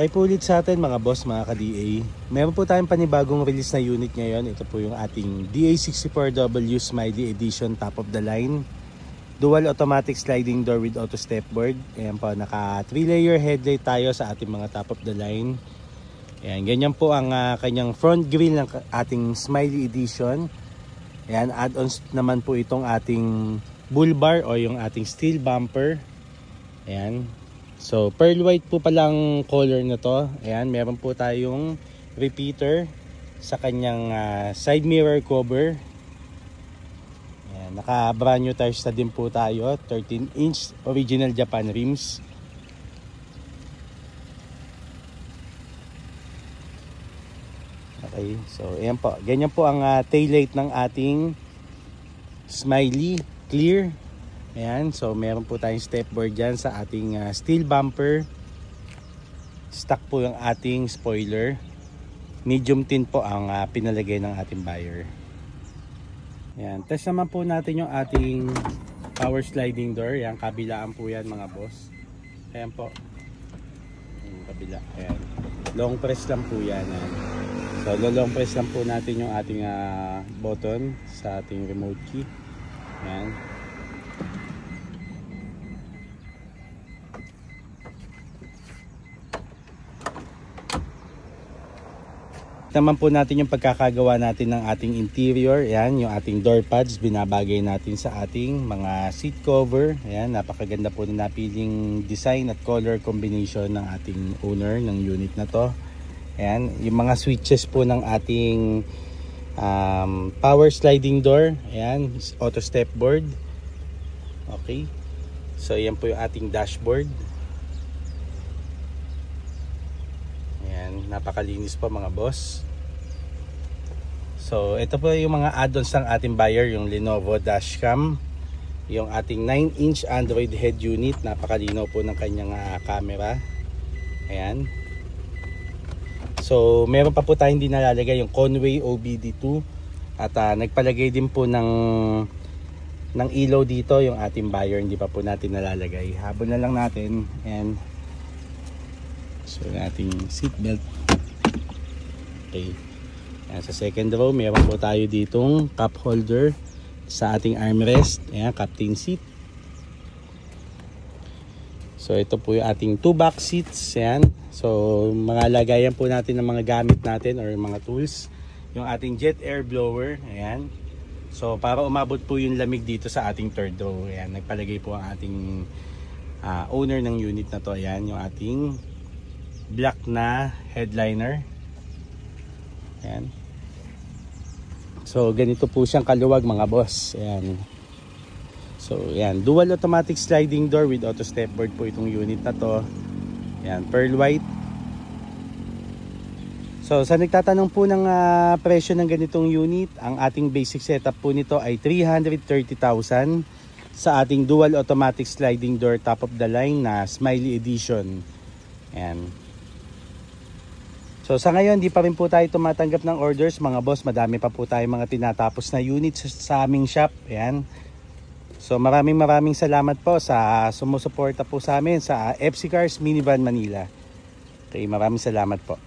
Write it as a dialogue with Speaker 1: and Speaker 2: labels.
Speaker 1: Kayo po ulit sa atin mga boss, mga ka-DA. Meron po tayong panibagong release na unit ngayon. Ito po yung ating DA64W Smiley Edition top of the line. Dual automatic sliding door with auto stepboard. Ayan po, naka 3-layer headlight tayo sa ating mga top of the line. Ayan, ganyan po ang kanyang front grille ng ating Smiley Edition. Ayan, add-ons naman po itong ating bull bar o yung ating steel bumper. Ayan. So, pearl white po palang color na to. Ayan, meron po tayong repeater sa kanyang side mirror cover. Ayan, naka brand new tires na din po tayo. 13-inch original Japan rims. Okay, so ayan po. Ganyan po ang taillight ng ating Smiley Clear. Ayan, so meron po tayong stepboard dyan sa ating steel bumper. Stock po yung ating spoiler. Medium tint po ang pinalagay ng ating buyer. Ayan, test naman po natin yung ating power sliding door. Ayan, kabilaan po yan mga boss. Ayan po. Ayan, kabila. Ayan. Long press lang po yan. Ayan. So long press lang po natin yung ating button sa ating remote key. Ayan. Naman po natin yung pagkakagawa natin ng ating interior. Ayan, yung ating door pads binabagay natin sa ating mga seat cover. Ayan, napakaganda po na napiling design at color combination ng ating owner ng unit na to. Ayan, yung mga switches po ng ating power sliding door. Ayan, auto stepboard. Okay, so ayan po yung ating dashboard. Napakalinis po mga boss. So ito po yung mga add-ons ng ating buyer, yung Lenovo dashcam, yung ating 9-inch Android head unit, napakalinaw po ng kanyang camera. Ayan. So meron pa po tayong hindi nalalagay, yung Conway OBD2, at nagpalagay din po ng ilaw dito yung ating buyer, hindi pa po natin nalalagay. Habol na lang natin. And so yung ating seat belt. Okay. Ayan, sa second row meron po tayo ditong cup holder sa ating armrest. Ayan, captain seat. So ito po yung ating 2 back seats. Ayan. So mga lagayan po natin ng mga gamit natin or mga tools. Yung ating jet air blower. Ayan. So para umabot po yung lamig dito sa ating third row. Ayan, nagpalagay po ang ating owner ng unit na to. Ayan, yung ating black na headliner. Ayan. So ganito po siyang kaluwag mga boss. Ayan. So ayan, dual automatic sliding door with auto stepboard po itong unit na to. Ayan, pearl white. So sa nagtatanong po ng presyo ng ganitong unit, ang ating basic setup po nito ay 330,000 sa ating dual automatic sliding door top of the line na Smiley Edition. Ayan. So sa ngayon, di pa rin po tayo tumatanggap ng orders mga boss. Madami pa po tayo mga tinatapos na units sa aming shop. Ayan. So maraming salamat po sa sumusuporta po sa amin sa FC Cars Minivan Manila. Okay, maraming salamat po.